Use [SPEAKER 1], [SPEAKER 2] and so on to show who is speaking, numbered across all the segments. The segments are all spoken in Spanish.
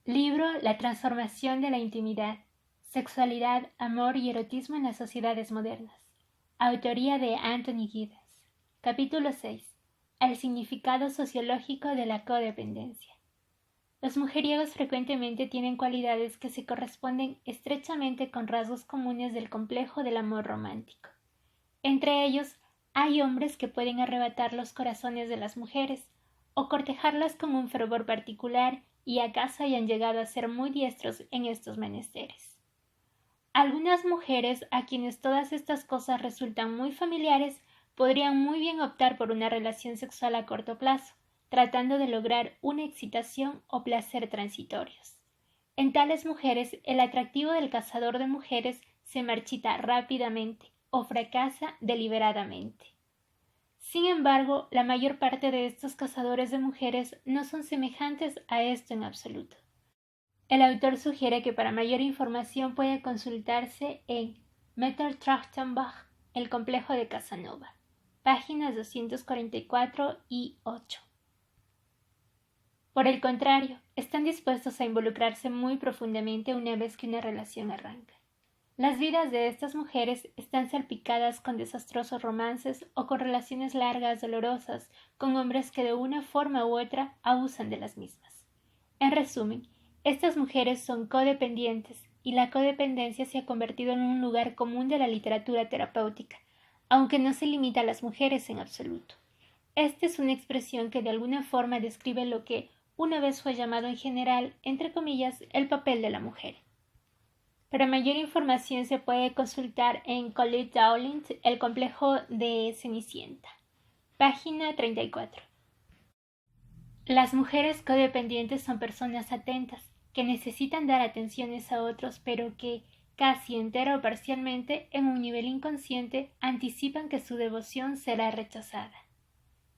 [SPEAKER 1] Libro La transformación de la intimidad, sexualidad, amor y erotismo en las sociedades modernas. Autoría de Anthony Giddens. Capítulo 6. El significado sociológico de la codependencia. Los mujeriegos frecuentemente tienen cualidades que se corresponden estrechamente con rasgos comunes del complejo del amor romántico. Entre ellos, hay hombres que pueden arrebatar los corazones de las mujeres o cortejarlas con un fervor particular y acaso hayan llegado a ser muy diestros en estos menesteres. Algunas mujeres a quienes todas estas cosas resultan muy familiares podrían muy bien optar por una relación sexual a corto plazo, tratando de lograr una excitación o placer transitorios. En tales mujeres, el atractivo del cazador de mujeres se marchita rápidamente o fracasa deliberadamente. Sin embargo, la mayor parte de estos cazadores de mujeres no son semejantes a esto en absoluto. El autor sugiere que para mayor información puede consultarse en Metter-Trachtenbach, El complejo de Casanova, páginas 244 y 8. Por el contrario, están dispuestos a involucrarse muy profundamente una vez que una relación arranca. Las vidas de estas mujeres están salpicadas con desastrosos romances o con relaciones largas, dolorosas, con hombres que de una forma u otra abusan de las mismas. En resumen, estas mujeres son codependientes y la codependencia se ha convertido en un lugar común de la literatura terapéutica, aunque no se limita a las mujeres en absoluto. Esta es una expresión que de alguna forma describe lo que una vez fue llamado en general, entre comillas, el papel de la mujer. Para mayor información se puede consultar en Colette Dowling, El complejo de Cenicienta, página 34. Las mujeres codependientes son personas atentas, que necesitan dar atenciones a otros, pero que, casi entera o parcialmente, en un nivel inconsciente, anticipan que su devoción será rechazada.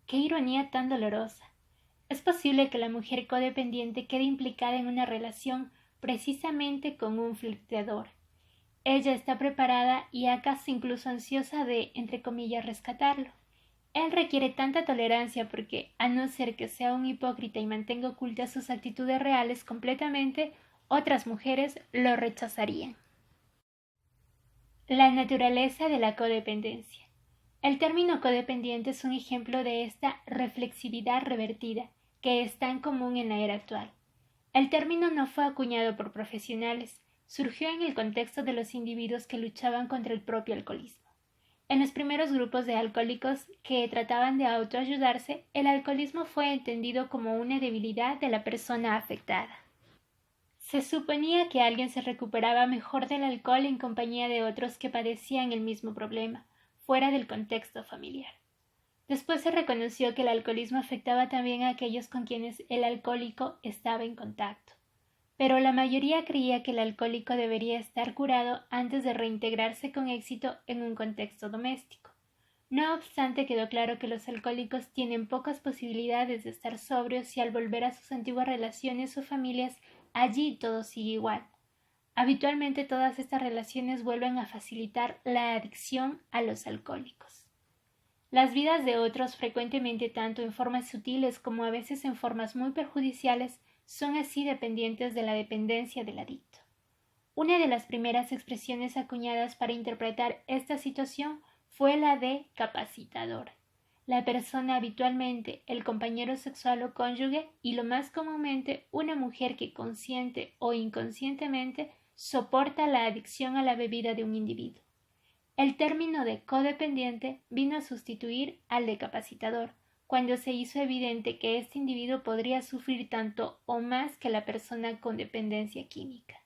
[SPEAKER 1] ¡Qué ironía tan dolorosa! Es posible que la mujer codependiente quede implicada en una relación precisamente con un flirteador. Ella está preparada y acaso incluso ansiosa de, entre comillas, rescatarlo. Él requiere tanta tolerancia porque, a no ser que sea un hipócrita y mantenga ocultas sus actitudes reales completamente, otras mujeres lo rechazarían. La naturaleza de la codependencia. El término codependiente es un ejemplo de esta reflexividad revertida, que es tan común en la era actual. El término no fue acuñado por profesionales, surgió en el contexto de los individuos que luchaban contra el propio alcoholismo. En los primeros grupos de alcohólicos que trataban de autoayudarse, el alcoholismo fue entendido como una debilidad de la persona afectada. Se suponía que alguien se recuperaba mejor del alcohol en compañía de otros que padecían el mismo problema, fuera del contexto familiar. Después se reconoció que el alcoholismo afectaba también a aquellos con quienes el alcohólico estaba en contacto. Pero la mayoría creía que el alcohólico debería estar curado antes de reintegrarse con éxito en un contexto doméstico. No obstante, quedó claro que los alcohólicos tienen pocas posibilidades de estar sobrios y al volver a sus antiguas relaciones o familias, allí todo sigue igual. Habitualmente todas estas relaciones vuelven a facilitar la adicción a los alcohólicos. Las vidas de otros, frecuentemente tanto en formas sutiles como a veces en formas muy perjudiciales, son así dependientes de la dependencia del adicto. Una de las primeras expresiones acuñadas para interpretar esta situación fue la de capacitador. La persona habitualmente el compañero sexual o cónyuge y lo más comúnmente una mujer que consciente o inconscientemente soporta la adicción a la bebida de un individuo. El término de codependiente vino a sustituir al de capacitador, cuando se hizo evidente que este individuo podría sufrir tanto o más que la persona con dependencia química.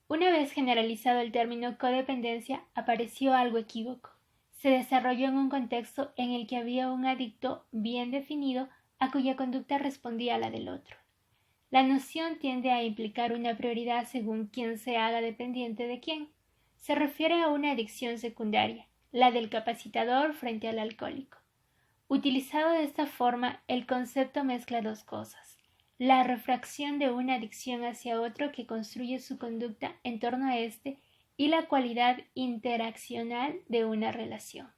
[SPEAKER 1] Una vez generalizado el término codependencia, apareció algo equívoco. Se desarrolló en un contexto en el que había un adicto bien definido a cuya conducta respondía a la del otro. La noción tiende a implicar una prioridad según quién se haga dependiente de quién. Se refiere a una adicción secundaria, la del capacitador frente al alcohólico. Utilizado de esta forma, el concepto mezcla dos cosas: la refracción de una adicción hacia otro que construye su conducta en torno a éste y la cualidad interaccional de una relación.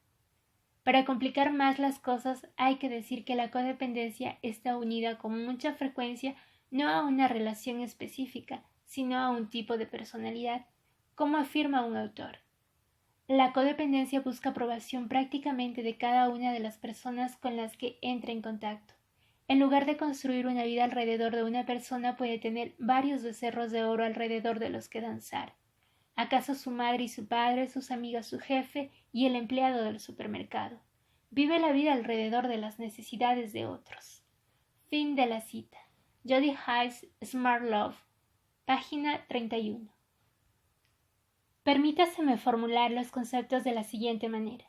[SPEAKER 1] Para complicar más las cosas, hay que decir que la codependencia está unida con mucha frecuencia no a una relación específica, sino a un tipo de personalidad, como afirma un autor. La codependencia busca aprobación prácticamente de cada una de las personas con las que entra en contacto. En lugar de construir una vida alrededor de una persona, puede tener varios becerros de oro alrededor de los que danzar. ¿Acaso su madre y su padre, sus amigas, su jefe y el empleado del supermercado? Vive la vida alrededor de las necesidades de otros. Fin de la cita. Jody Hayes, Smart Love, página 31. Permítaseme formular los conceptos de la siguiente manera.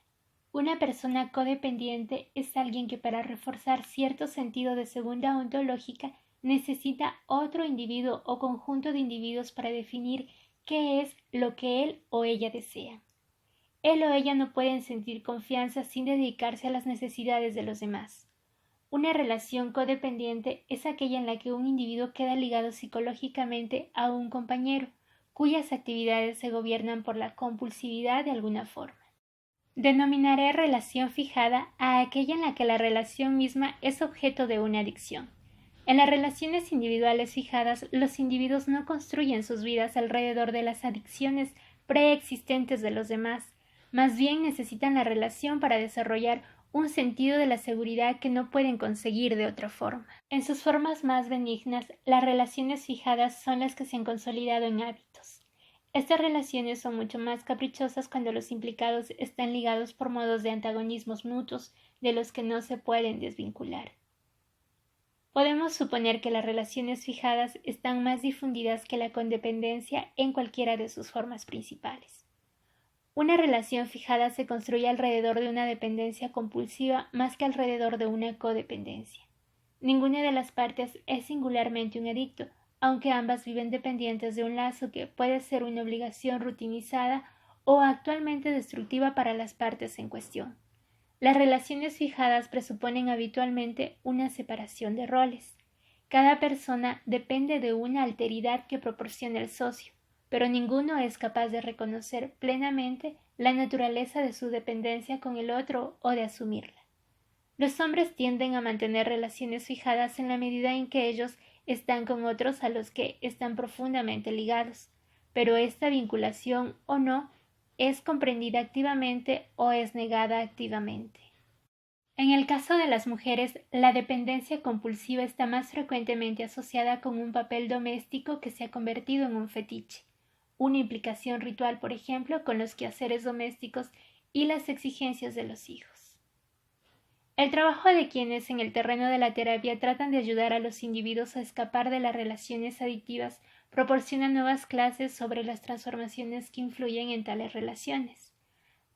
[SPEAKER 1] Una persona codependiente es alguien que para reforzar cierto sentido de segunda ontológica necesita otro individuo o conjunto de individuos para definir qué es lo que él o ella desea. Él o ella no pueden sentir confianza sin dedicarse a las necesidades de los demás. Una relación codependiente es aquella en la que un individuo queda ligado psicológicamente a un compañero, cuyas actividades se gobiernan por la compulsividad de alguna forma. Denominaré relación fijada a aquella en la que la relación misma es objeto de una adicción. En las relaciones individuales fijadas, los individuos no construyen sus vidas alrededor de las adicciones preexistentes de los demás, más bien necesitan la relación para desarrollar un sentido de la seguridad que no pueden conseguir de otra forma. En sus formas más benignas, las relaciones fijadas son las que se han consolidado en hábitos. Estas relaciones son mucho más caprichosas cuando los implicados están ligados por modos de antagonismos mutuos de los que no se pueden desvincular. Podemos suponer que las relaciones fijadas están más difundidas que la codependencia en cualquiera de sus formas principales. Una relación fijada se construye alrededor de una dependencia compulsiva más que alrededor de una codependencia. Ninguna de las partes es singularmente un adicto, aunque ambas viven dependientes de un lazo que puede ser una obligación rutinizada o actualmente destructiva para las partes en cuestión. Las relaciones fijadas presuponen habitualmente una separación de roles. Cada persona depende de una alteridad que proporciona el socio, pero ninguno es capaz de reconocer plenamente la naturaleza de su dependencia con el otro o de asumirla. Los hombres tienden a mantener relaciones fijadas en la medida en que ellos están con otros a los que están profundamente ligados, pero esta vinculación o no es comprendida activamente o es negada activamente. En el caso de las mujeres, la dependencia compulsiva está más frecuentemente asociada con un papel doméstico que se ha convertido en un fetiche, una implicación ritual, por ejemplo, con los quehaceres domésticos y las exigencias de los hijos. El trabajo de quienes en el terreno de la terapia tratan de ayudar a los individuos a escapar de las relaciones adictivas proporciona nuevas clases sobre las transformaciones que influyen en tales relaciones.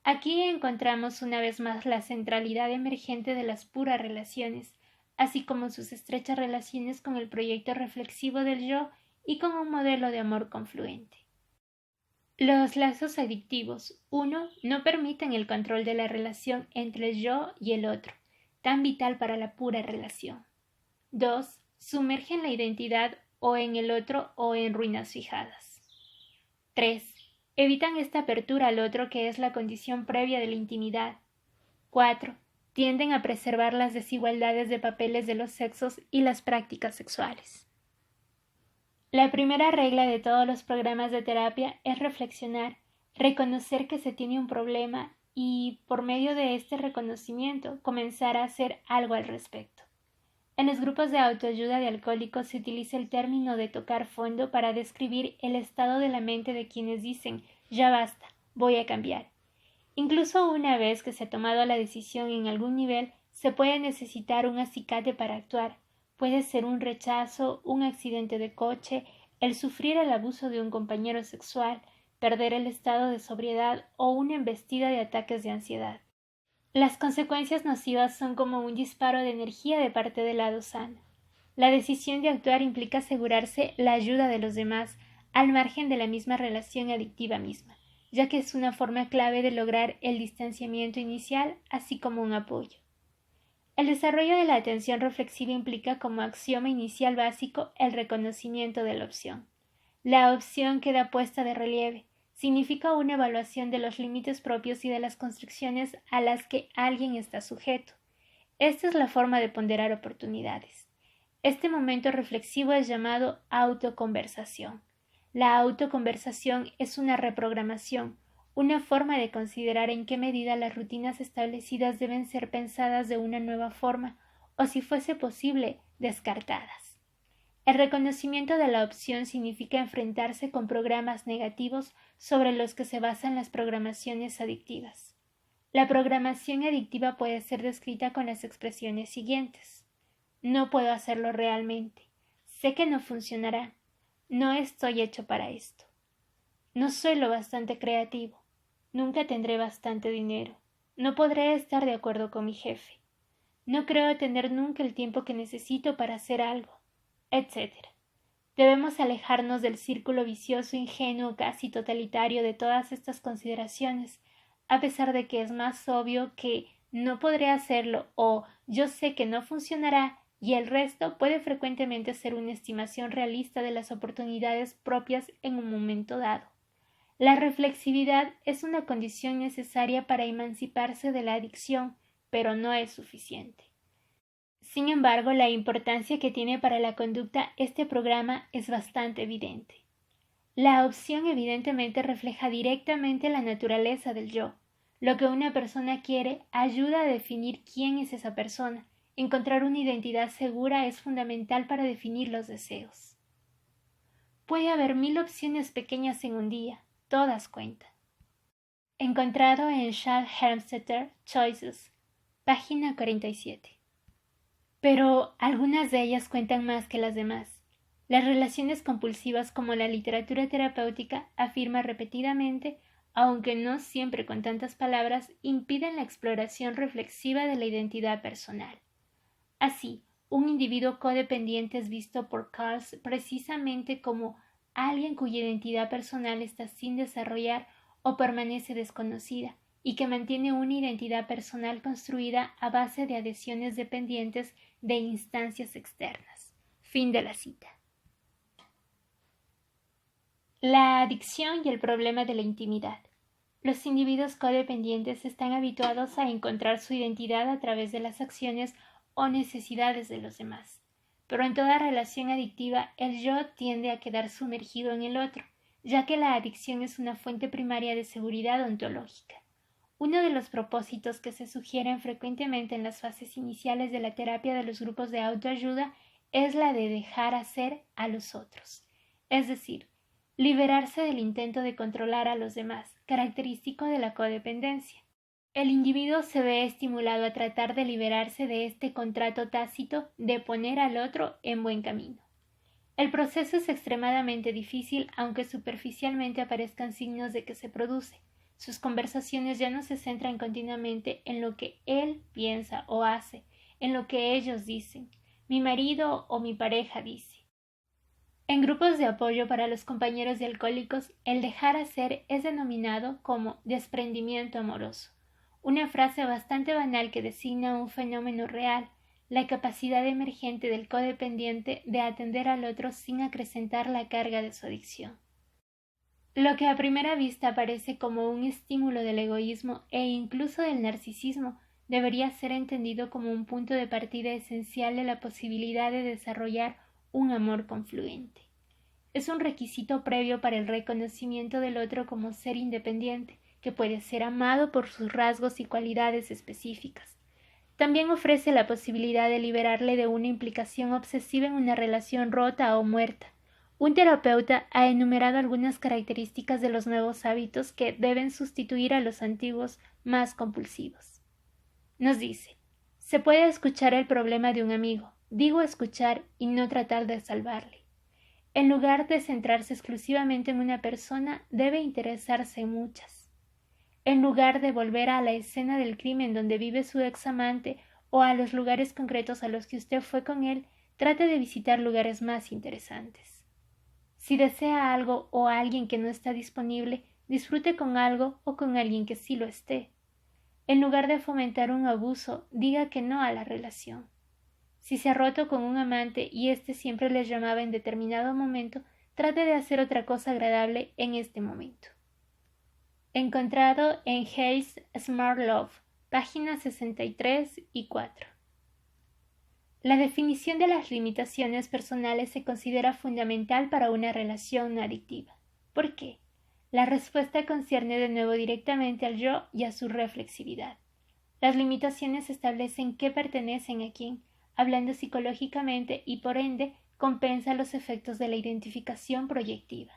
[SPEAKER 1] Aquí encontramos una vez más la centralidad emergente de las puras relaciones, así como sus estrechas relaciones con el proyecto reflexivo del yo y con un modelo de amor confluente. Los lazos adictivos, 1. No permiten el control de la relación entre el yo y el otro, tan vital para la pura relación. 2. Sumergen la identidad o en el otro o en ruinas fijadas. 3. Evitan esta apertura al otro que es la condición previa de la intimidad. 4. Tienden a preservar las desigualdades de papeles de los sexos y las prácticas sexuales. La primera regla de todos los programas de terapia es reflexionar, reconocer que se tiene un problema y, por medio de este reconocimiento, comenzar a hacer algo al respecto. En los grupos de autoayuda de alcohólicos se utiliza el término de tocar fondo para describir el estado de la mente de quienes dicen «ya basta, voy a cambiar». Incluso una vez que se ha tomado la decisión en algún nivel, se puede necesitar un acicate para actuar. Puede ser un rechazo, un accidente de coche, el sufrir el abuso de un compañero sexual, perder el estado de sobriedad o una embestida de ataques de ansiedad. Las consecuencias nocivas son como un disparo de energía de parte del lado sano. La decisión de actuar implica asegurarse la ayuda de los demás, al margen de la misma relación adictiva misma, ya que es una forma clave de lograr el distanciamiento inicial, así como un apoyo. El desarrollo de la atención reflexiva implica como axioma inicial básico el reconocimiento de la opción. La opción queda puesta de relieve. Significa una evaluación de los límites propios y de las constricciones a las que alguien está sujeto. Esta es la forma de ponderar oportunidades. Este momento reflexivo es llamado autoconversación. La autoconversación es una reprogramación, una forma de considerar en qué medida las rutinas establecidas deben ser pensadas de una nueva forma o, si fuese posible, descartadas. El reconocimiento de la opción significa enfrentarse con programas negativos sobre los que se basan las programaciones adictivas. La programación adictiva puede ser descrita con las expresiones siguientes: no puedo hacerlo realmente, sé que no funcionará, no estoy hecho para esto, no soy lo bastante creativo, nunca tendré bastante dinero, no podré estar de acuerdo con mi jefe, no creo tener nunca el tiempo que necesito para hacer algo, etc. Debemos alejarnos del círculo vicioso, ingenuo, casi totalitario de todas estas consideraciones, a pesar de que es más obvio que no podré hacerlo o yo sé que no funcionará, y el resto puede frecuentemente ser una estimación realista de las oportunidades propias en un momento dado. La reflexividad es una condición necesaria para emanciparse de la adicción, pero no es suficiente. Sin embargo, la importancia que tiene para la conducta este programa es bastante evidente. La opción evidentemente refleja directamente la naturaleza del yo. Lo que una persona quiere ayuda a definir quién es esa persona. Encontrar una identidad segura es fundamental para definir los deseos. Puede haber 1000 opciones pequeñas en un día, todas cuentan. Encontrado en Charles Hermstetter, Choices, página 47. Pero algunas de ellas cuentan más que las demás. Las relaciones compulsivas, como la literatura terapéutica afirma repetidamente, aunque no siempre con tantas palabras, impiden la exploración reflexiva de la identidad personal. Así, un individuo codependiente es visto por Carls precisamente como alguien cuya identidad personal está sin desarrollar o permanece desconocida, y que mantiene una identidad personal construida a base de adhesiones dependientes de instancias externas. Fin de la cita. La adicción y el problema de la intimidad. Los individuos codependientes están habituados a encontrar su identidad a través de las acciones o necesidades de los demás. Pero en toda relación adictiva, el yo tiende a quedar sumergido en el otro, ya que la adicción es una fuente primaria de seguridad ontológica. Uno de los propósitos que se sugieren frecuentemente en las fases iniciales de la terapia de los grupos de autoayuda es la de dejar hacer a los otros, es decir, liberarse del intento de controlar a los demás, característico de la codependencia. El individuo se ve estimulado a tratar de liberarse de este contrato tácito de poner al otro en buen camino. El proceso es extremadamente difícil, aunque superficialmente aparezcan signos de que se produce. Sus conversaciones ya no se centran continuamente en lo que él piensa o hace, en lo que ellos dicen, mi marido o mi pareja dice. En grupos de apoyo para los compañeros de alcohólicos, el dejar hacer es denominado como desprendimiento amoroso, una frase bastante banal que designa un fenómeno real, la capacidad emergente del codependiente de atender al otro sin acrecentar la carga de su adicción. Lo que a primera vista parece como un estímulo del egoísmo e incluso del narcisismo debería ser entendido como un punto de partida esencial de la posibilidad de desarrollar un amor confluente. Es un requisito previo para el reconocimiento del otro como ser independiente, que puede ser amado por sus rasgos y cualidades específicas. También ofrece la posibilidad de liberarle de una implicación obsesiva en una relación rota o muerta. Un terapeuta ha enumerado algunas características de los nuevos hábitos que deben sustituir a los antiguos más compulsivos. Nos dice: se puede escuchar el problema de un amigo, digo escuchar y no tratar de salvarle. En lugar de centrarse exclusivamente en una persona, debe interesarse en muchas. En lugar de volver a la escena del crimen donde vive su examante o a los lugares concretos a los que usted fue con él, trate de visitar lugares más interesantes. Si desea algo o a alguien que no está disponible, disfrute con algo o con alguien que sí lo esté. En lugar de fomentar un abuso, diga que no a la relación. Si se ha roto con un amante y éste siempre les llamaba en determinado momento, trate de hacer otra cosa agradable en este momento. Encontrado en Hayes Smart Love, páginas 63 y 4. La definición de las limitaciones personales se considera fundamental para una relación no adictiva. ¿Por qué? La respuesta concierne de nuevo directamente al yo y a su reflexividad. Las limitaciones establecen qué pertenecen a quién, hablando psicológicamente y por ende compensa los efectos de la identificación proyectiva.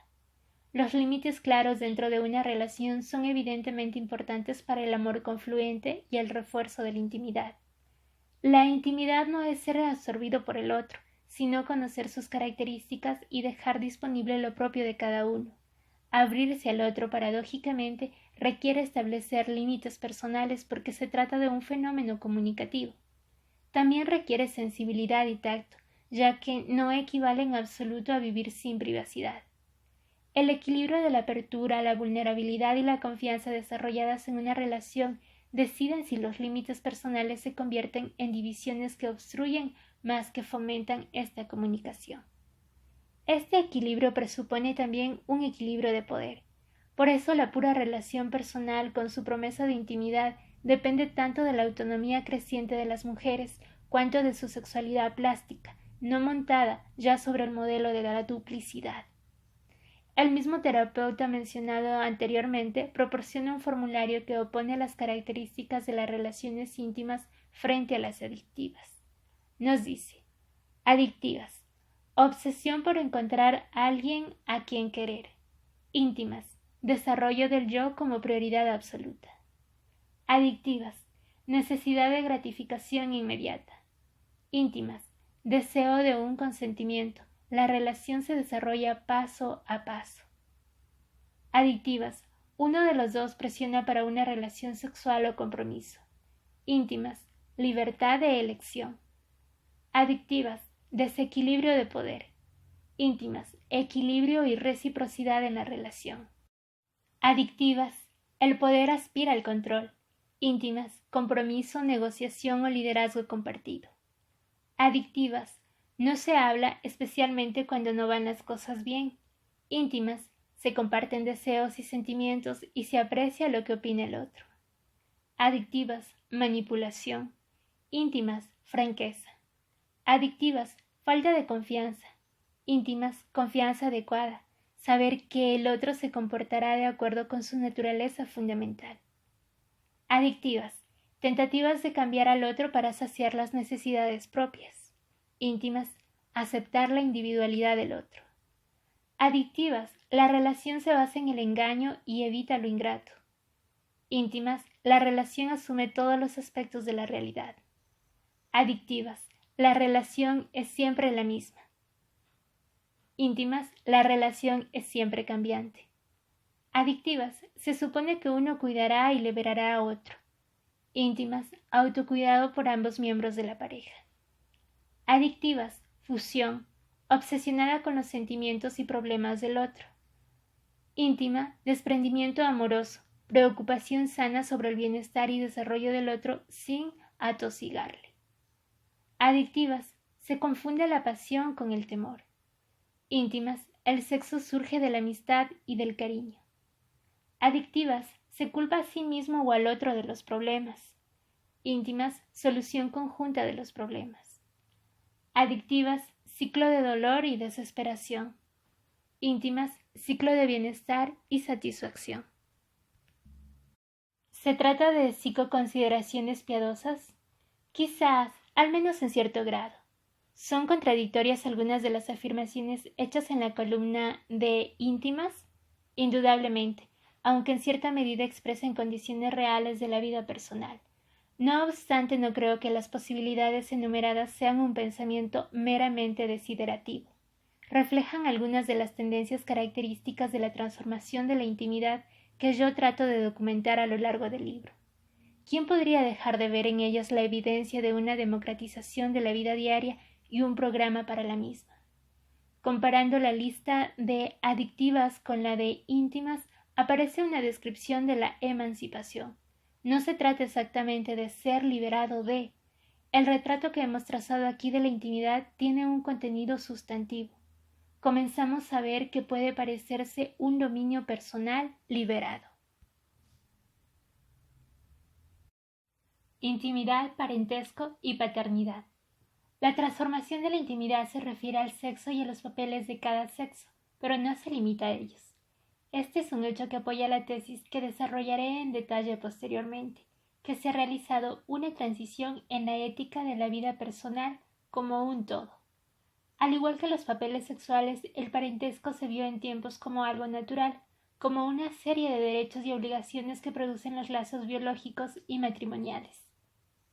[SPEAKER 1] Los límites claros dentro de una relación son evidentemente importantes para el amor confluente y el refuerzo de la intimidad. La intimidad no es ser absorbido por el otro, sino conocer sus características y dejar disponible lo propio de cada uno. Abrirse al otro, paradójicamente, requiere establecer límites personales porque se trata de un fenómeno comunicativo. También requiere sensibilidad y tacto, ya que no equivale en absoluto a vivir sin privacidad. El equilibrio de la apertura, la vulnerabilidad y la confianza desarrolladas en una relación deciden si los límites personales se convierten en divisiones que obstruyen más que fomentan esta comunicación. Este equilibrio presupone también un equilibrio de poder. Por eso la pura relación personal con su promesa de intimidad depende tanto de la autonomía creciente de las mujeres cuanto de su sexualidad plástica, no montada ya sobre el modelo de la duplicidad. El mismo terapeuta mencionado anteriormente proporciona un formulario que opone las características de las relaciones íntimas frente a las adictivas. Nos dice: adictivas, obsesión por encontrar a alguien a quien querer. Íntimas, desarrollo del yo como prioridad absoluta. Adictivas, necesidad de gratificación inmediata. Íntimas, deseo de un consentimiento. La relación se desarrolla paso a paso. Adictivas, uno de los dos presiona para una relación sexual o compromiso. Íntimas, libertad de elección. Adictivas, desequilibrio de poder. Íntimas, equilibrio y reciprocidad en la relación. Adictivas, el poder aspira al control. Íntimas, compromiso, negociación o liderazgo compartido. Adictivas, no se habla, especialmente cuando no van las cosas bien. Íntimas, se comparten deseos y sentimientos y se aprecia lo que opina el otro. Adictivas, manipulación. Íntimas, franqueza. Adictivas, falta de confianza. Íntimas, confianza adecuada, saber que el otro se comportará de acuerdo con su naturaleza fundamental. Adictivas, tentativas de cambiar al otro para saciar las necesidades propias. Íntimas, aceptar la individualidad del otro. Adictivas, la relación se basa en el engaño y evita lo ingrato. Íntimas, la relación asume todos los aspectos de la realidad. Adictivas, la relación es siempre la misma. Íntimas, la relación es siempre cambiante. Adictivas, se supone que uno cuidará y liberará a otro. Íntimas, autocuidado por ambos miembros de la pareja. Adictivas, fusión, obsesionada con los sentimientos y problemas del otro. Íntima, desprendimiento amoroso, preocupación sana sobre el bienestar y desarrollo del otro sin atosigarle. Adictivas, se confunde la pasión con el temor. Íntimas, el sexo surge de la amistad y del cariño. Adictivas, se culpa a sí mismo o al otro de los problemas. Íntimas, solución conjunta de los problemas. Adictivas, ciclo de dolor y desesperación. Íntimas, ciclo de bienestar y satisfacción. ¿Se trata de psicoconsideraciones piadosas? Quizás, al menos en cierto grado. ¿Son contradictorias algunas de las afirmaciones hechas en la columna de íntimas? Indudablemente, aunque en cierta medida expresen condiciones reales de la vida personal. No obstante, no creo que las posibilidades enumeradas sean un pensamiento meramente desiderativo. Reflejan algunas de las tendencias características de la transformación de la intimidad que yo trato de documentar a lo largo del libro. ¿Quién podría dejar de ver en ellas la evidencia de una democratización de la vida diaria y un programa para la misma? Comparando la lista de adictivas con la de íntimas, aparece una descripción de la emancipación. No se trata exactamente de ser liberado de. El retrato que hemos trazado aquí de la intimidad tiene un contenido sustantivo. Comenzamos a ver que puede parecerse un dominio personal liberado. Intimidad, parentesco y paternidad. La transformación de la intimidad se refiere al sexo y a los papeles de cada sexo, pero no se limita a ellos. Este es un hecho que apoya la tesis que desarrollaré en detalle posteriormente, que se ha realizado una transición en la ética de la vida personal como un todo. Al igual que los papeles sexuales, el parentesco se vio en tiempos como algo natural, como una serie de derechos y obligaciones que producen los lazos biológicos y matrimoniales.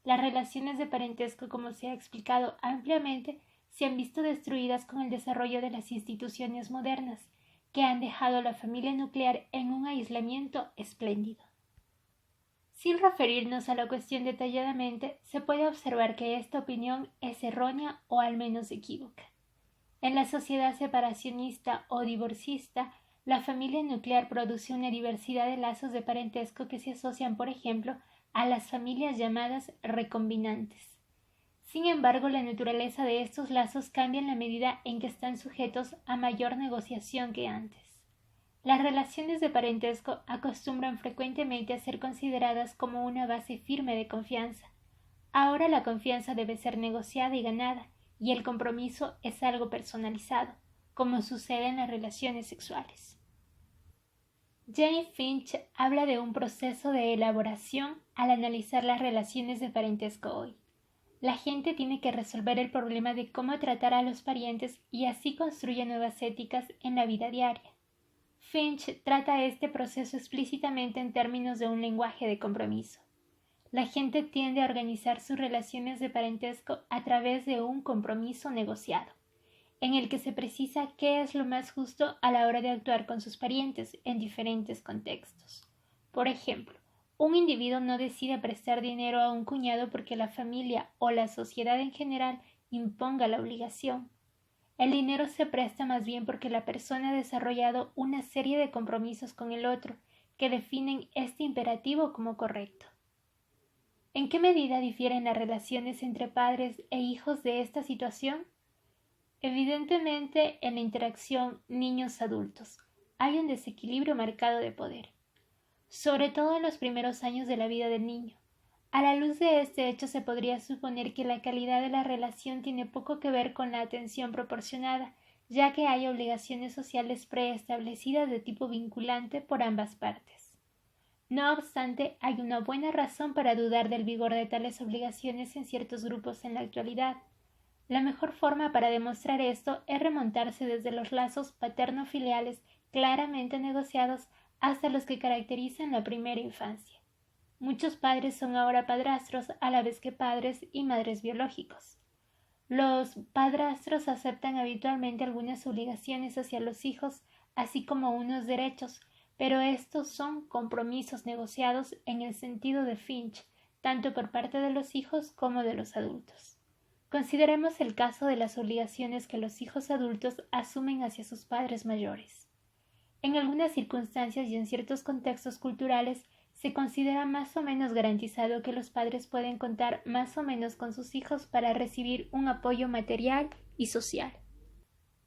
[SPEAKER 1] Las relaciones de parentesco, como se ha explicado ampliamente, se han visto destruidas con el desarrollo de las instituciones modernas, que han dejado a la familia nuclear en un aislamiento espléndido. Sin referirnos a la cuestión detalladamente, se puede observar que esta opinión es errónea o al menos equívoca. En la sociedad separacionista o divorcista, la familia nuclear produce una diversidad de lazos de parentesco que se asocian, por ejemplo, a las familias llamadas recombinantes. Sin embargo, la naturaleza de estos lazos cambia en la medida en que están sujetos a mayor negociación que antes. Las relaciones de parentesco acostumbran frecuentemente a ser consideradas como una base firme de confianza. Ahora la confianza debe ser negociada y ganada, y el compromiso es algo personalizado, como sucede en las relaciones sexuales. Jane Finch habla de un proceso de elaboración al analizar las relaciones de parentesco hoy. La gente tiene que resolver el problema de cómo tratar a los parientes y así construye nuevas éticas en la vida diaria. Finch trata este proceso explícitamente en términos de un lenguaje de compromiso. La gente tiende a organizar sus relaciones de parentesco a través de un compromiso negociado, en el que se precisa qué es lo más justo a la hora de actuar con sus parientes en diferentes contextos. Por ejemplo, un individuo no decide prestar dinero a un cuñado porque la familia o la sociedad en general imponga la obligación. El dinero se presta más bien porque la persona ha desarrollado una serie de compromisos con el otro que definen este imperativo como correcto. ¿En qué medida difieren las relaciones entre padres e hijos de esta situación? Evidentemente, en la interacción niños-adultos hay un desequilibrio marcado de poder, sobre todo en los primeros años de la vida del niño. A la luz de este hecho se podría suponer que la calidad de la relación tiene poco que ver con la atención proporcionada, ya que hay obligaciones sociales preestablecidas de tipo vinculante por ambas partes. No obstante, hay una buena razón para dudar del vigor de tales obligaciones en ciertos grupos en la actualidad. La mejor forma para demostrar esto es remontarse desde los lazos paterno-filiales claramente negociados hasta los que caracterizan la primera infancia. Muchos padres son ahora padrastros a la vez que padres y madres biológicos. Los padrastros aceptan habitualmente algunas obligaciones hacia los hijos, así como unos derechos, pero estos son compromisos negociados en el sentido de Finch, tanto por parte de los hijos como de los adultos. Consideremos el caso de las obligaciones que los hijos adultos asumen hacia sus padres mayores. En algunas circunstancias y en ciertos contextos culturales se considera más o menos garantizado que los padres pueden contar más o menos con sus hijos para recibir un apoyo material y social.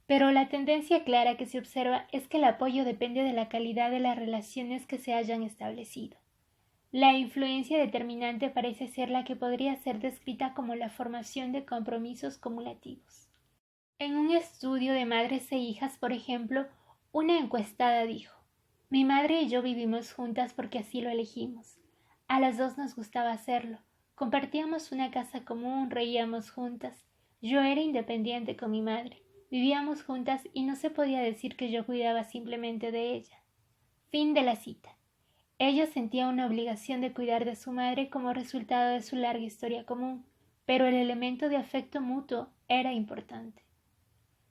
[SPEAKER 1] Pero la tendencia clara que se observa es que el apoyo depende de la calidad de las relaciones que se hayan establecido. La influencia determinante parece ser la que podría ser descrita como la formación de compromisos cumulativos. En un estudio de madres e hijas, por ejemplo, una encuestada dijo: mi madre y yo vivimos juntas porque así lo elegimos. A las dos nos gustaba hacerlo. Compartíamos una casa común, reíamos juntas. Yo era independiente con mi madre. Vivíamos juntas y no se podía decir que yo cuidaba simplemente de ella. Fin de la cita. Ella sentía una obligación de cuidar de su madre como resultado de su larga historia común, pero el elemento de afecto mutuo era importante.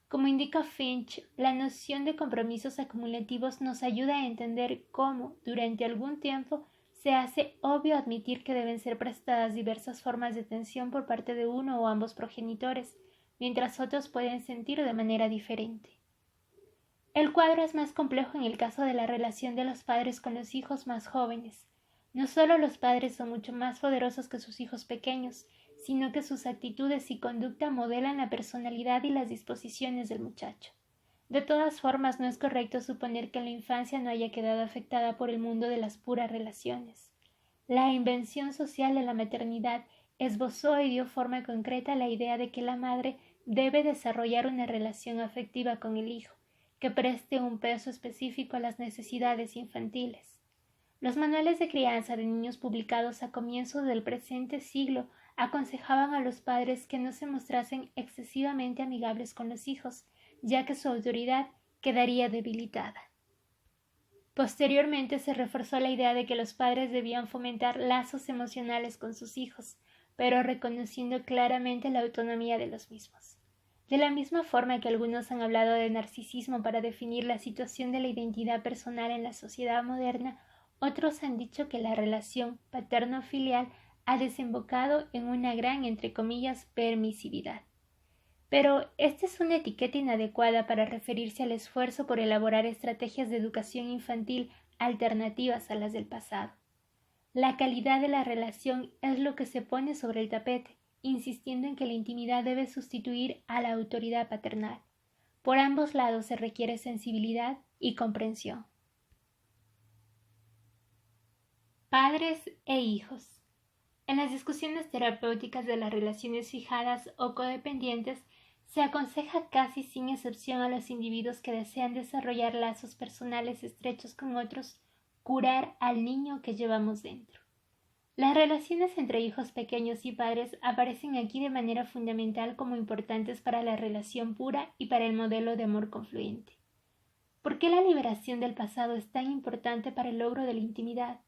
[SPEAKER 1] Como indica Finch, la noción de compromisos acumulativos nos ayuda a entender cómo, durante algún tiempo, se hace obvio admitir que deben ser prestadas diversas formas de atención por parte de uno o ambos progenitores, mientras otros pueden sentir de manera diferente. El cuadro es más complejo en el caso de la relación de los padres con los hijos más jóvenes. No solo los padres son mucho más poderosos que sus hijos pequeños, sino que sus actitudes y conducta modelan la personalidad y las disposiciones del muchacho. De todas formas, no es correcto suponer que la infancia no haya quedado afectada por el mundo de las puras relaciones. La invención social de la maternidad esbozó y dio forma concreta a la idea de que la madre debe desarrollar una relación afectiva con el hijo, que preste un peso específico a las necesidades infantiles. Los manuales de crianza de niños publicados a comienzos del presente siglo aconsejaban a los padres que no se mostrasen excesivamente amigables con los hijos, ya que su autoridad quedaría debilitada. Posteriormente se reforzó la idea de que los padres debían fomentar lazos emocionales con sus hijos, pero reconociendo claramente la autonomía de los mismos. De la misma forma que algunos han hablado de narcisismo para definir la situación de la identidad personal en la sociedad moderna, otros han dicho que la relación paterno-filial ha desembocado en una gran, entre comillas, permisividad. Pero esta es una etiqueta inadecuada para referirse al esfuerzo por elaborar estrategias de educación infantil alternativas a las del pasado. La calidad de la relación es lo que se pone sobre el tapete, insistiendo en que la intimidad debe sustituir a la autoridad paternal. Por ambos lados se requiere sensibilidad y comprensión. Padres e hijos. En las discusiones terapéuticas de las relaciones fijadas o codependientes, se aconseja casi sin excepción a los individuos que desean desarrollar lazos personales estrechos con otros, curar al niño que llevamos dentro. Las relaciones entre hijos pequeños y padres aparecen aquí de manera fundamental como importantes para la relación pura y para el modelo de amor confluente. ¿Por qué la liberación del pasado es tan importante para el logro de la intimidad?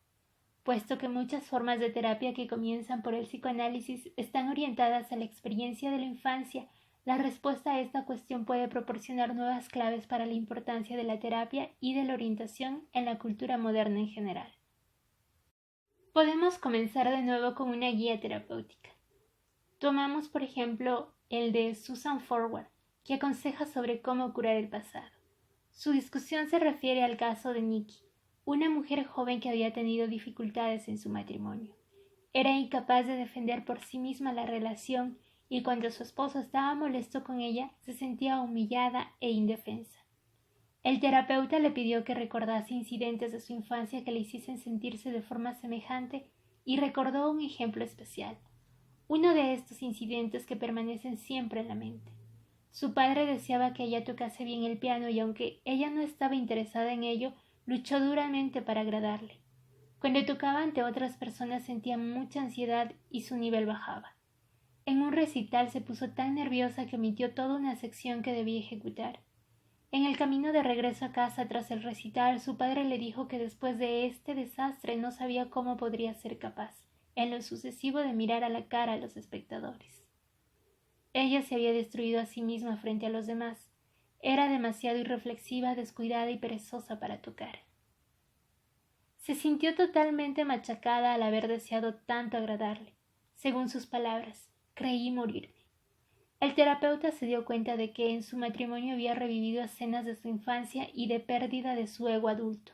[SPEAKER 1] Puesto que muchas formas de terapia que comienzan por el psicoanálisis están orientadas a la experiencia de la infancia, la respuesta a esta cuestión puede proporcionar nuevas claves para la importancia de la terapia y de la orientación en la cultura moderna en general. Podemos comenzar de nuevo con una guía terapéutica. Tomamos, por ejemplo, el de Susan Forward, que aconseja sobre cómo curar el pasado. Su discusión se refiere al caso de Nikki, una mujer joven que había tenido dificultades en su matrimonio. Era incapaz de defender por sí misma la relación y cuando su esposo estaba molesto con ella, se sentía humillada e indefensa. El terapeuta le pidió que recordase incidentes de su infancia que le hiciesen sentirse de forma semejante y recordó un ejemplo especial, uno de estos incidentes que permanecen siempre en la mente. Su padre deseaba que ella tocase bien el piano y aunque ella no estaba interesada en ello, luchó duramente para agradarle. Cuando tocaba ante otras personas sentía mucha ansiedad y su nivel bajaba. En un recital se puso tan nerviosa que omitió toda una sección que debía ejecutar. En el camino de regreso a casa tras el recital, su padre le dijo que después de este desastre no sabía cómo podría ser capaz, en lo sucesivo, de mirar a la cara a los espectadores. Ella se había destruido a sí misma frente a los demás. Era demasiado irreflexiva, descuidada y perezosa para tocar. Se sintió totalmente machacada al haber deseado tanto agradarle. Según sus palabras, creí morirme. El terapeuta se dio cuenta de que en su matrimonio había revivido escenas de su infancia y de pérdida de su ego adulto.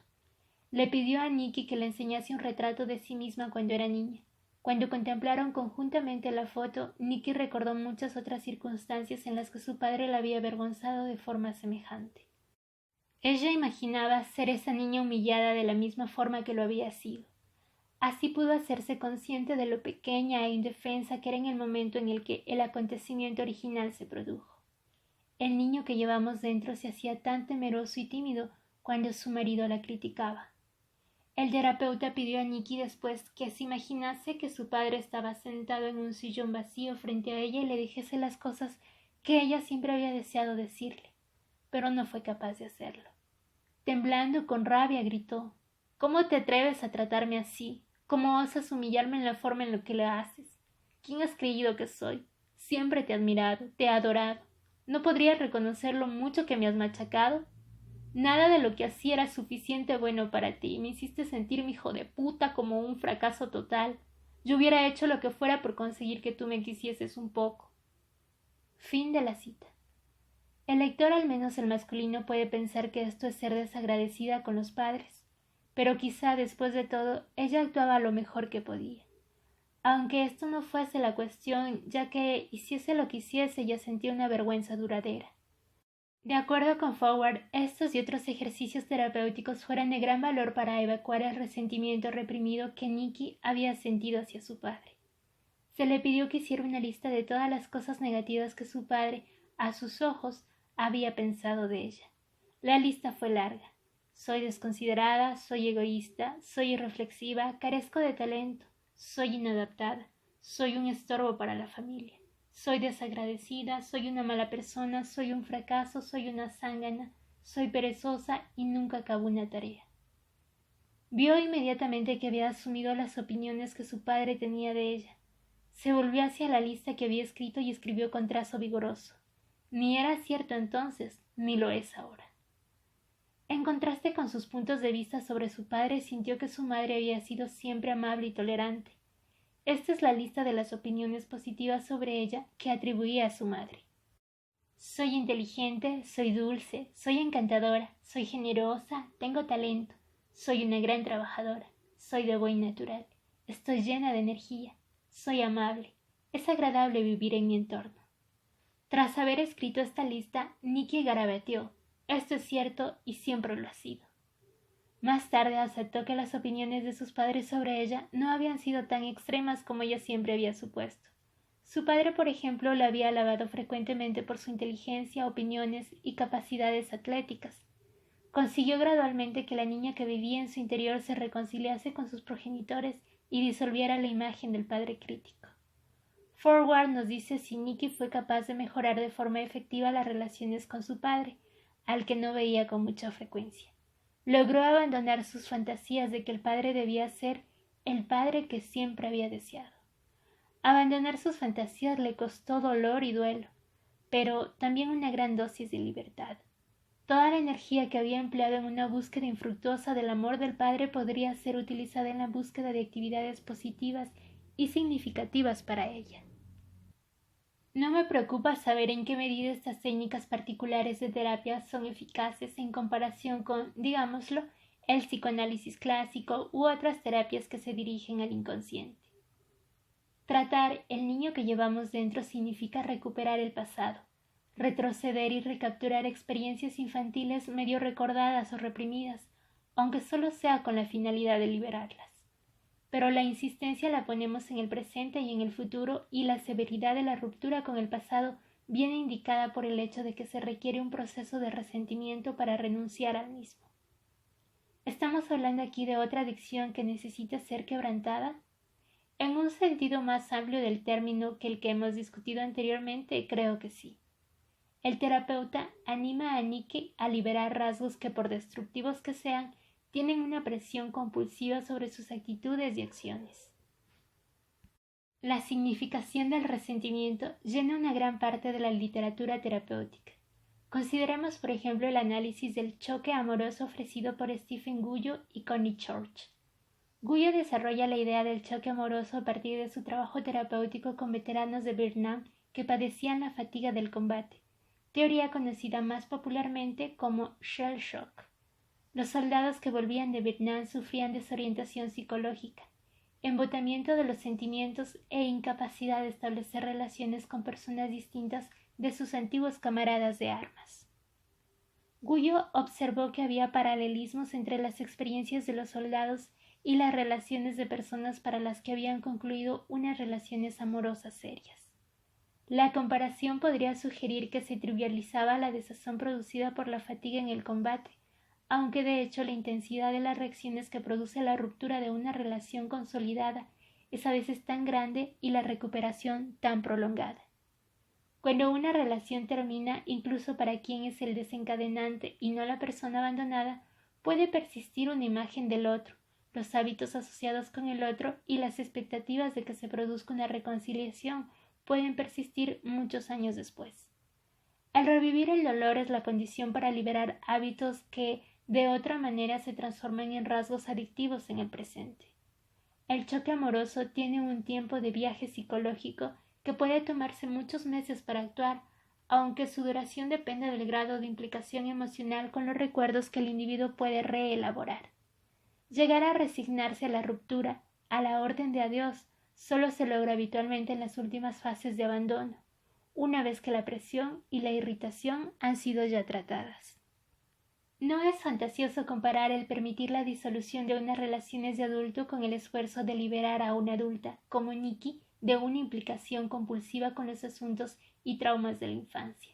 [SPEAKER 1] Le pidió a Nikki que le enseñase un retrato de sí misma cuando era niña. Cuando contemplaron conjuntamente la foto, Nikki recordó muchas otras circunstancias en las que su padre la había avergonzado de forma semejante. Ella imaginaba ser esa niña humillada de la misma forma que lo había sido. Así pudo hacerse consciente de lo pequeña e indefensa que era en el momento en el que el acontecimiento original se produjo. El niño que llevamos dentro se hacía tan temeroso y tímido cuando su marido la criticaba. El terapeuta pidió a Nikki después que se imaginase que su padre estaba sentado en un sillón vacío frente a ella y le dijese las cosas que ella siempre había deseado decirle, pero no fue capaz de hacerlo. Temblando con rabia, gritó: «¿Cómo te atreves a tratarme así? ¿Cómo osas humillarme en la forma en la que lo haces? ¿Quién has creído que soy? Siempre te he admirado, te he adorado. ¿No podrías reconocer lo mucho que me has machacado? Nada de lo que hacía era suficiente bueno para ti. Me hiciste sentir mi hijo de puta como un fracaso total. Yo hubiera hecho lo que fuera por conseguir que tú me quisieses un poco». Fin de la cita. El lector, al menos el masculino, puede pensar que esto es ser desagradecida con los padres, pero quizá después de todo ella actuaba lo mejor que podía. Aunque esto no fuese la cuestión, ya que hiciese lo que hiciese, ella sentía una vergüenza duradera. De acuerdo con Forward, estos y otros ejercicios terapéuticos fueron de gran valor para evacuar el resentimiento reprimido que Nikki había sentido hacia su padre. Se le pidió que hiciera una lista de todas las cosas negativas que su padre, a sus ojos, había pensado de ella. La lista fue larga. Soy desconsiderada, soy egoísta, soy irreflexiva, carezco de talento, soy inadaptada, soy un estorbo para la familia, soy desagradecida, soy una mala persona, soy un fracaso, soy una zángana, soy perezosa y nunca acabo una tarea. Vio inmediatamente que había asumido las opiniones que su padre tenía de ella. Se volvió hacia la lista que había escrito y escribió con trazo vigoroso. Ni era cierto entonces, ni lo es ahora. En contraste con sus puntos de vista sobre su padre, sintió que su madre había sido siempre amable y tolerante. Esta es la lista de las opiniones positivas sobre ella que atribuía a su madre. Soy inteligente, soy dulce, soy encantadora, soy generosa, tengo talento, soy una gran trabajadora, soy de buen natural, estoy llena de energía, soy amable, es agradable vivir en mi entorno. Tras haber escrito esta lista, Nikki garabateó. Esto es cierto y siempre lo ha sido. Más tarde aceptó que las opiniones de sus padres sobre ella no habían sido tan extremas como ella siempre había supuesto. Su padre, por ejemplo, la había alabado frecuentemente por su inteligencia, opiniones y capacidades atléticas. Consiguió gradualmente que la niña que vivía en su interior se reconciliase con sus progenitores y disolviera la imagen del padre crítico. Forward nos dice si Nikki fue capaz de mejorar de forma efectiva las relaciones con su padre, al que no veía con mucha frecuencia. Logró abandonar sus fantasías de que el padre debía ser el padre que siempre había deseado. Abandonar sus fantasías le costó dolor y duelo, pero también una gran dosis de libertad. Toda la energía que había empleado en una búsqueda infructuosa del amor del padre podría ser utilizada en la búsqueda de actividades positivas y significativas para ella. No me preocupa saber en qué medida estas técnicas particulares de terapia son eficaces en comparación con, digámoslo, el psicoanálisis clásico u otras terapias que se dirigen al inconsciente. Tratar el niño que llevamos dentro significa recuperar el pasado, retroceder y recapturar experiencias infantiles medio recordadas o reprimidas, aunque solo sea con la finalidad de liberarlas. Pero la insistencia la ponemos en el presente y en el futuro, y la severidad de la ruptura con el pasado viene indicada por el hecho de que se requiere un proceso de resentimiento para renunciar al mismo. ¿Estamos hablando aquí de otra adicción que necesita ser quebrantada? En un sentido más amplio del término que el que hemos discutido anteriormente, creo que sí. El terapeuta anima a Nikki a liberar rasgos que, por destructivos que sean, tienen una presión compulsiva sobre sus actitudes y acciones. La significación del resentimiento llena una gran parte de la literatura terapéutica. Consideremos, por ejemplo, el análisis del choque amoroso ofrecido por Stephen Guyo y Connie Church. Guyo desarrolla la idea del choque amoroso a partir de su trabajo terapéutico con veteranos de Vietnam que padecían la fatiga del combate, teoría conocida más popularmente como shell shock. Los soldados que volvían de Vietnam sufrían desorientación psicológica, embotamiento de los sentimientos e incapacidad de establecer relaciones con personas distintas de sus antiguos camaradas de armas. Guyo observó que había paralelismos entre las experiencias de los soldados y las relaciones de personas para las que habían concluido unas relaciones amorosas serias. La comparación podría sugerir que se trivializaba la desazón producida por la fatiga en el combate, aunque de hecho la intensidad de las reacciones que produce la ruptura de una relación consolidada es a veces tan grande y la recuperación tan prolongada. Cuando una relación termina, incluso para quien es el desencadenante y no la persona abandonada, puede persistir una imagen del otro, los hábitos asociados con el otro y las expectativas de que se produzca una reconciliación pueden persistir muchos años después. El revivir el dolor es la condición para liberar hábitos que de otra manera se transforman en rasgos adictivos en el presente. El choque amoroso tiene un tiempo de viaje psicológico que puede tomarse muchos meses para actuar, aunque su duración depende del grado de implicación emocional con los recuerdos que el individuo puede reelaborar. Llegar a resignarse a la ruptura, a la orden de adiós, solo se logra habitualmente en las últimas fases de abandono, una vez que la presión y la irritación han sido ya tratadas. No es fantasioso comparar el permitir la disolución de unas relaciones de adulto con el esfuerzo de liberar a una adulta, como Nikki, de una implicación compulsiva con los asuntos y traumas de la infancia.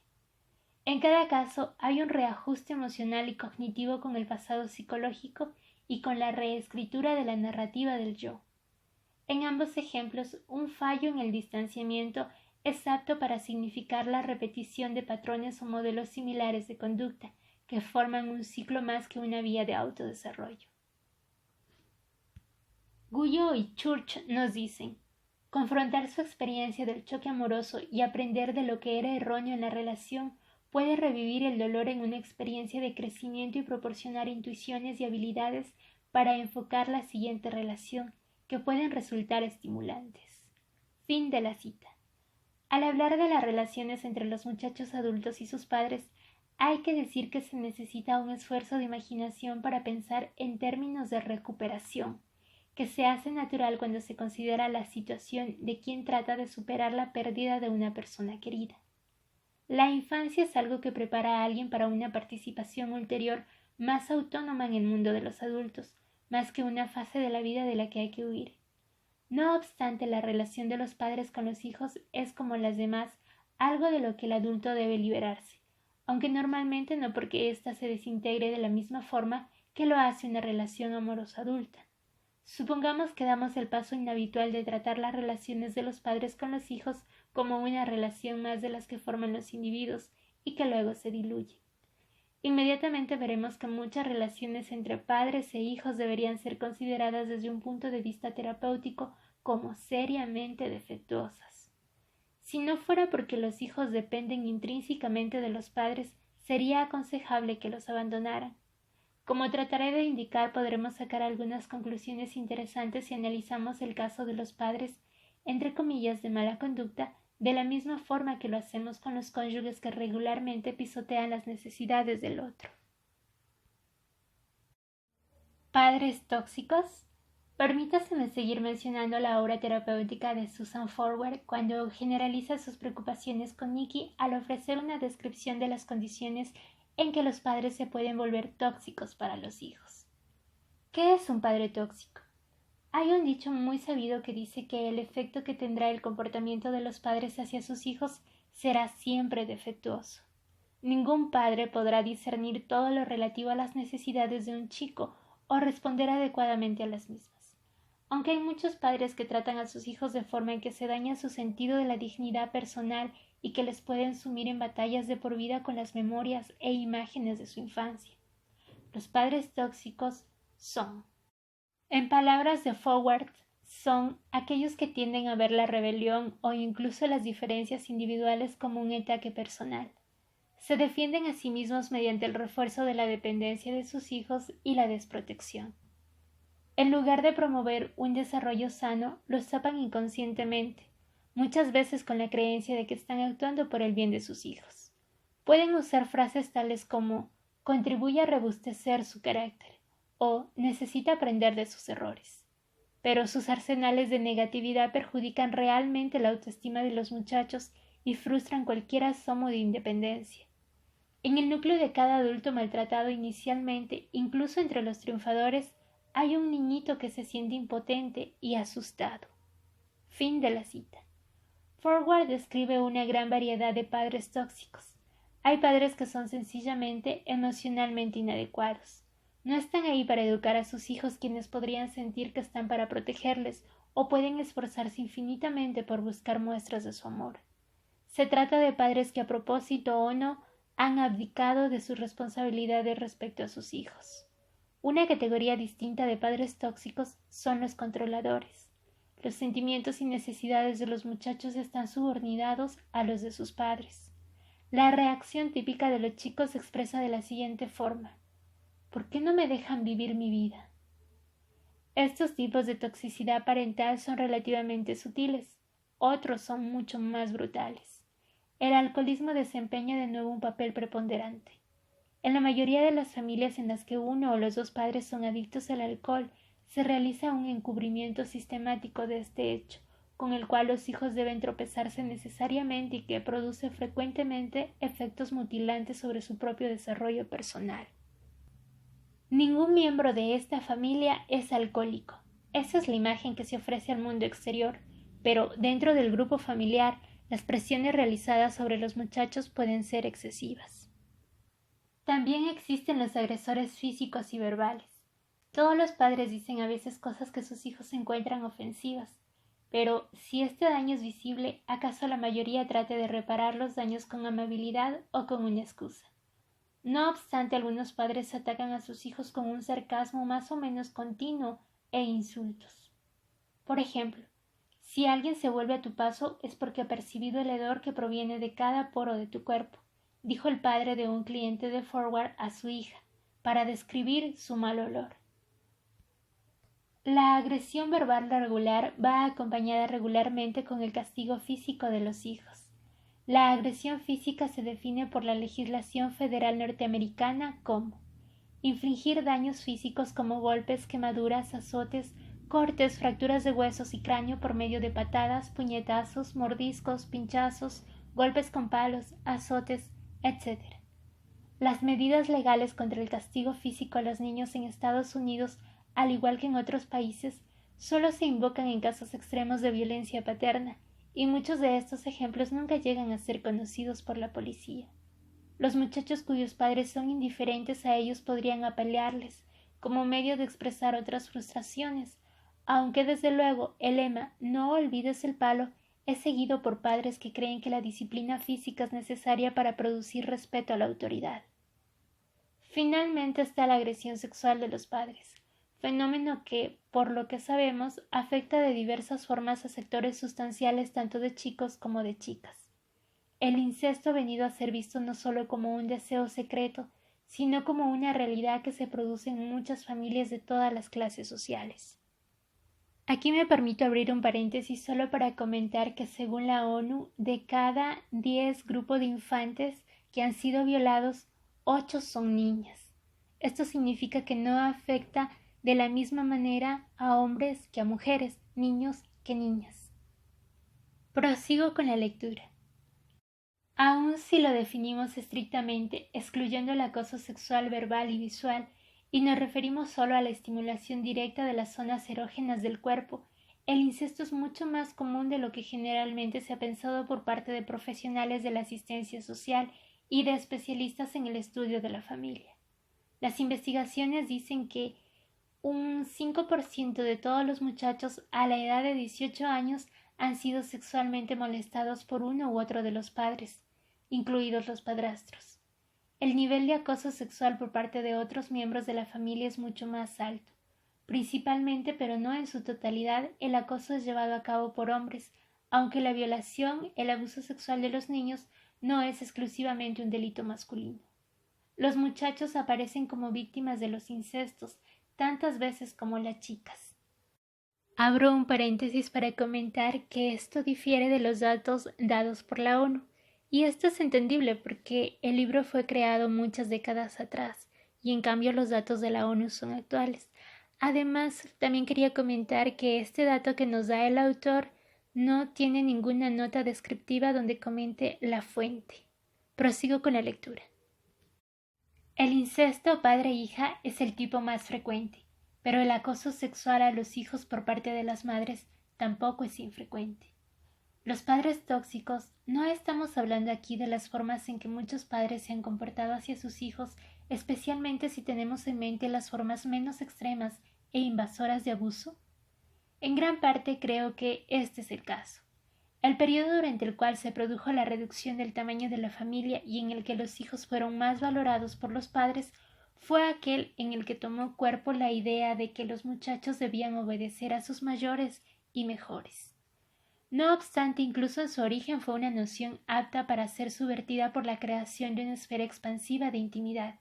[SPEAKER 1] En cada caso hay un reajuste emocional y cognitivo con el pasado psicológico y con la reescritura de la narrativa del yo. En ambos ejemplos, un fallo en el distanciamiento es apto para significar la repetición de patrones o modelos similares de conducta que forman un ciclo más que una vía de autodesarrollo. Guyot y Church nos dicen: confrontar su experiencia del choque amoroso y aprender de lo que era erróneo en la relación puede revivir el dolor en una experiencia de crecimiento y proporcionar intuiciones y habilidades para enfocar la siguiente relación, que pueden resultar estimulantes. Fin de la cita. Al hablar de las relaciones entre los muchachos adultos y sus padres, hay que decir que se necesita un esfuerzo de imaginación para pensar en términos de recuperación, que se hace natural cuando se considera la situación de quien trata de superar la pérdida de una persona querida. La infancia es algo que prepara a alguien para una participación ulterior más autónoma en el mundo de los adultos, más que una fase de la vida de la que hay que huir. No obstante, la relación de los padres con los hijos es, como las demás, algo de lo que el adulto debe liberarse, aunque normalmente no porque ésta se desintegre de la misma forma que lo hace una relación amorosa adulta. Supongamos que damos el paso inhabitual de tratar las relaciones de los padres con los hijos como una relación más de las que forman los individuos y que luego se diluye. Inmediatamente veremos que muchas relaciones entre padres e hijos deberían ser consideradas desde un punto de vista terapéutico como seriamente defectuosas. Si no fuera porque los hijos dependen intrínsecamente de los padres, sería aconsejable que los abandonaran. Como trataré de indicar, podremos sacar algunas conclusiones interesantes si analizamos el caso de los padres, entre comillas, de mala conducta, de la misma forma que lo hacemos con los cónyuges que regularmente pisotean las necesidades del otro. Padres tóxicos. Permítaseme seguir mencionando la obra terapéutica de Susan Forward cuando generaliza sus preocupaciones con Nikki al ofrecer una descripción de las condiciones en que los padres se pueden volver tóxicos para los hijos. ¿Qué es un padre tóxico? Hay un dicho muy sabido que dice que el efecto que tendrá el comportamiento de los padres hacia sus hijos será siempre defectuoso. Ningún padre podrá discernir todo lo relativo a las necesidades de un chico o responder adecuadamente a las mismas. Aunque hay muchos padres que tratan a sus hijos de forma en que se daña su sentido de la dignidad personal y que les pueden sumir en batallas de por vida con las memorias e imágenes de su infancia. Los padres tóxicos son, en palabras de Forward, son aquellos que tienden a ver la rebelión o incluso las diferencias individuales como un ataque personal. Se defienden a sí mismos mediante el refuerzo de la dependencia de sus hijos y la desprotección. En lugar de promover un desarrollo sano, los tapan inconscientemente, muchas veces con la creencia de que están actuando por el bien de sus hijos. Pueden usar frases tales como contribuye a robustecer su carácter o necesita aprender de sus errores. Pero sus arsenales de negatividad perjudican realmente la autoestima de los muchachos y frustran cualquier asomo de independencia. En el núcleo de cada adulto maltratado inicialmente, incluso entre los triunfadores, hay un niñito que se siente impotente y asustado. Fin de la cita. Forward describe una gran variedad de padres tóxicos. Hay padres que son sencillamente emocionalmente inadecuados. No están ahí para educar a sus hijos, quienes podrían sentir que están para protegerles o pueden esforzarse infinitamente por buscar muestras de su amor. Se trata de padres que a propósito o no han abdicado de sus responsabilidades respecto a sus hijos. Una categoría distinta de padres tóxicos son los controladores. Los sentimientos y necesidades de los muchachos están subordinados a los de sus padres. La reacción típica de los chicos se expresa de la siguiente forma: ¿por qué no me dejan vivir mi vida? Estos tipos de toxicidad parental son relativamente sutiles, otros son mucho más brutales. El alcoholismo desempeña de nuevo un papel preponderante. En la mayoría de las familias en las que uno o los dos padres son adictos al alcohol, se realiza un encubrimiento sistemático de este hecho, con el cual los hijos deben tropezarse necesariamente y que produce frecuentemente efectos mutilantes sobre su propio desarrollo personal. Ningún miembro de esta familia es alcohólico. Esa es la imagen que se ofrece al mundo exterior. pero dentro del grupo familiar las presiones realizadas sobre los muchachos pueden ser excesivas. También existen los agresores físicos y verbales. Todos los padres dicen a veces cosas que sus hijos encuentran ofensivas, pero si este daño es visible, ¿acaso la mayoría trate de reparar los daños con amabilidad o con una excusa? No obstante, algunos padres atacan a sus hijos con un sarcasmo más o menos continuo e insultos. Por ejemplo, si alguien se vuelve a tu paso es porque ha percibido el hedor que proviene de cada poro de tu cuerpo, dijo el padre de un cliente de Forward a su hija, para describir su mal olor. La agresión verbal regular va acompañada regularmente con el castigo físico de los hijos. La agresión física se define por la legislación federal norteamericana como infligir daños físicos como golpes, quemaduras, azotes, cortes, fracturas de huesos y cráneo por medio de patadas, puñetazos, mordiscos, pinchazos, golpes con palos, azotes, etc. Las medidas legales contra el castigo físico a los niños en Estados Unidos, al igual que en otros países, solo se invocan en casos extremos de violencia paterna, y muchos de estos ejemplos nunca llegan a ser conocidos por la policía. Los muchachos cuyos padres son indiferentes a ellos podrían apalearles como medio de expresar otras frustraciones, aunque desde luego el lema "no olvides el palo" es seguido por padres que creen que la disciplina física es necesaria para producir respeto a la autoridad. Finalmente está la agresión sexual de los padres, fenómeno que, por lo que sabemos, afecta de diversas formas a sectores sustanciales tanto de chicos como de chicas. El incesto ha venido a ser visto no solo como un deseo secreto, sino como una realidad que se produce en muchas familias de todas las clases sociales. Aquí me permito abrir un paréntesis solo para comentar que según la ONU, de cada 10 grupos de infantes que han sido violados, 8 son niñas. Esto significa que no afecta de la misma manera a hombres que a mujeres, niños que niñas. Prosigo con la lectura. Aun si lo definimos estrictamente, excluyendo el acoso sexual verbal y visual, y nos referimos solo a la estimulación directa de las zonas erógenas del cuerpo, el incesto es mucho más común de lo que generalmente se ha pensado por parte de profesionales de la asistencia social y de especialistas en el estudio de la familia. Las investigaciones dicen que un 5% de todos los muchachos a la edad de 18 años han sido sexualmente molestados por uno u otro de los padres, incluidos los padrastros. El nivel de acoso sexual por parte de otros miembros de la familia es mucho más alto. Principalmente, pero no en su totalidad, el acoso es llevado a cabo por hombres, aunque la violación, el abuso sexual de los niños, no es exclusivamente un delito masculino. Los muchachos aparecen como víctimas de los incestos, tantas veces como las chicas. Abro un paréntesis para comentar que esto difiere de los datos dados por la ONU, y esto es entendible porque el libro fue creado muchas décadas atrás, y en cambio los datos de la ONU son actuales. Además, también quería comentar que este dato que nos da el autor no tiene ninguna nota descriptiva donde comente la fuente. Prosigo con la lectura. El incesto padre-hija es el tipo más frecuente, pero el acoso sexual a los hijos por parte de las madres tampoco es infrecuente. Los padres tóxicos, no estamos hablando aquí de las formas en que muchos padres se han comportado hacia sus hijos, especialmente si tenemos en mente las formas menos extremas e invasoras de abuso. En gran parte creo que este es el caso. El periodo durante el cual se produjo la reducción del tamaño de la familia y en el que los hijos fueron más valorados por los padres fue aquel en el que tomó cuerpo la idea de que los muchachos debían obedecer a sus mayores y mejores. No obstante, incluso en su origen fue una noción apta para ser subvertida por la creación de una esfera expansiva de intimidad.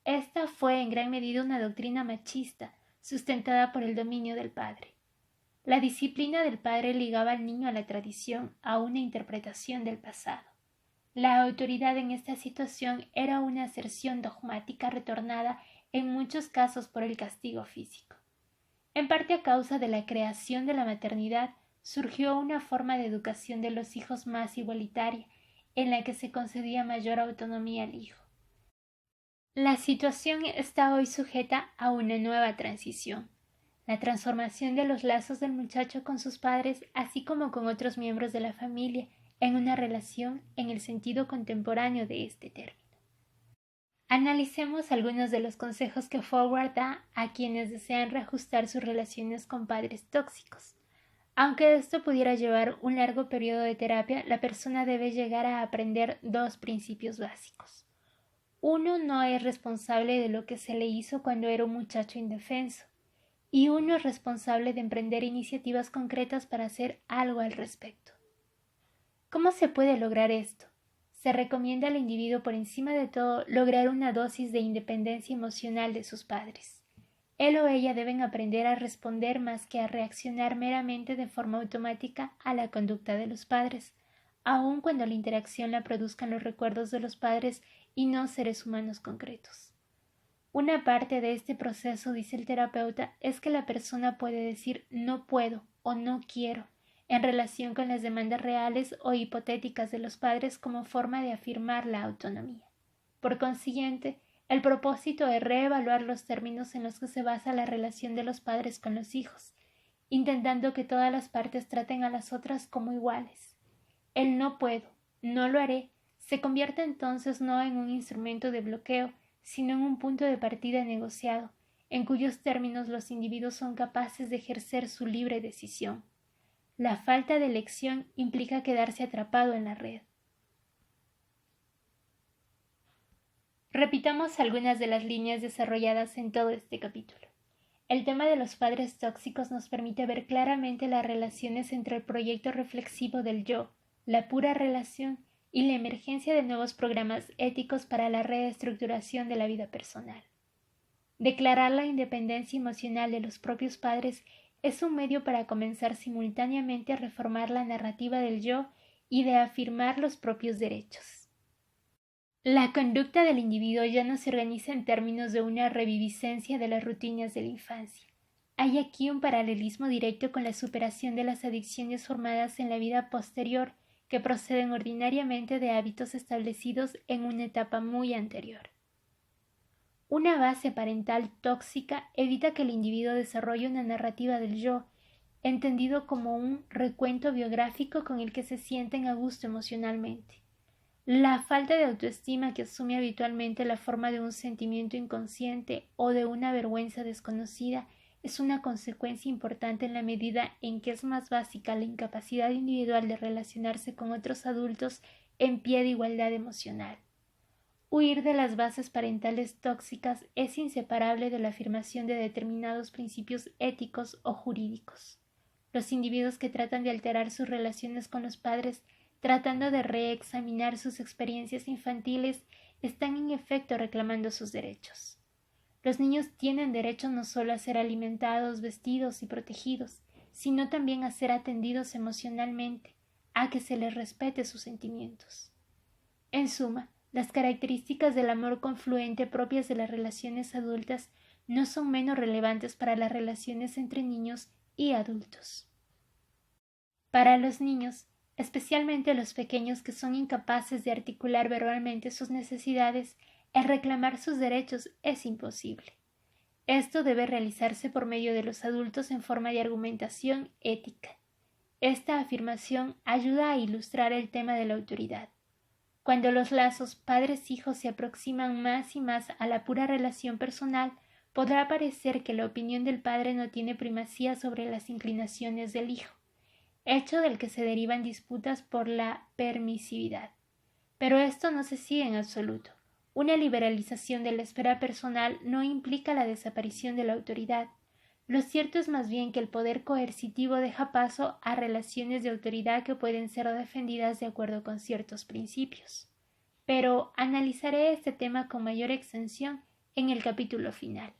[SPEAKER 1] Esta fue en gran medida una doctrina machista, sustentada por el dominio del padre. La disciplina del padre ligaba al niño a la tradición, a una interpretación del pasado. La autoridad en esta situación era una aserción dogmática retornada en muchos casos por el castigo físico. En parte a causa de la creación de la maternidad, surgió una forma de educación de los hijos más igualitaria, en la que se concedía mayor autonomía al hijo. La situación está hoy sujeta a una nueva transición. la transformación de los lazos del muchacho con sus padres, así como con otros miembros de la familia, en una relación en el sentido contemporáneo de este término. Analicemos algunos de los consejos que Forward da a quienes desean reajustar sus relaciones con padres tóxicos. Aunque esto pudiera llevar un largo periodo de terapia, la persona debe llegar a aprender dos principios básicos. Uno no es responsable de lo que se le hizo cuando era un muchacho indefenso, y uno es responsable de emprender iniciativas concretas para hacer algo al respecto. ¿Cómo se puede lograr esto? Se recomienda al individuo por encima de todo lograr una dosis de independencia emocional de sus padres. Él o ella deben aprender a responder más que a reaccionar meramente de forma automática a la conducta de los padres, aun cuando la interacción la produzcan los recuerdos de los padres y no seres humanos concretos. Una parte de este proceso, dice el terapeuta, es que la persona puede decir no puedo o no quiero en relación con las demandas reales o hipotéticas de los padres como forma de afirmar la autonomía. Por consiguiente, el propósito es reevaluar los términos en los que se basa la relación de los padres con los hijos, intentando que todas las partes traten a las otras como iguales. El no puedo, no lo haré, se convierte entonces no en un instrumento de bloqueo, sino en un punto de partida negociado, en cuyos términos los individuos son capaces de ejercer su libre decisión. La falta de elección implica quedarse atrapado en la red. Repitamos algunas de las líneas desarrolladas en todo este capítulo. El tema de los padres tóxicos nos permite ver claramente las relaciones entre el proyecto reflexivo del yo, la pura relación y la emergencia de nuevos programas éticos para la reestructuración de la vida personal. Declarar la independencia emocional de los propios padres es un medio para comenzar simultáneamente a reformar la narrativa del yo y de afirmar los propios derechos. La conducta del individuo ya no se organiza en términos de una reviviscencia de las rutinas de la infancia. Hay aquí un paralelismo directo con la superación de las adicciones formadas en la vida posterior que proceden ordinariamente de hábitos establecidos en una etapa muy anterior. Una base parental tóxica evita que el individuo desarrolle una narrativa del yo, entendido como un recuento biográfico con el que se sienten a gusto emocionalmente. La falta de autoestima que asume habitualmente la forma de un sentimiento inconsciente o de una vergüenza desconocida es una consecuencia importante en la medida en que es más básica la incapacidad individual de relacionarse con otros adultos en pie de igualdad emocional. Huir de las bases parentales tóxicas es inseparable de la afirmación de determinados principios éticos o jurídicos. Los individuos que tratan de alterar sus relaciones con los padres, tratando de reexaminar sus experiencias infantiles, están en efecto reclamando sus derechos. Los niños tienen derecho no solo a ser alimentados, vestidos y protegidos, sino también a ser atendidos emocionalmente, a que se les respete sus sentimientos. En suma, las características del amor confluente propias de las relaciones adultas no son menos relevantes para las relaciones entre niños y adultos. Para los niños, especialmente los pequeños que son incapaces de articular verbalmente sus necesidades, el reclamar sus derechos es imposible. Esto debe realizarse por medio de los adultos en forma de argumentación ética. Esta afirmación ayuda a ilustrar el tema de la autoridad. Cuando los lazos padres-hijos se aproximan más y más a la pura relación personal, podrá parecer que la opinión del padre no tiene primacía sobre las inclinaciones del hijo, hecho del que se derivan disputas por la permisividad. Pero esto no se sigue en absoluto. Una liberalización de la esfera personal no implica la desaparición de la autoridad. Lo cierto es más bien que el poder coercitivo deja paso a relaciones de autoridad que pueden ser defendidas de acuerdo con ciertos principios. Pero analizaré este tema con mayor extensión en el capítulo final.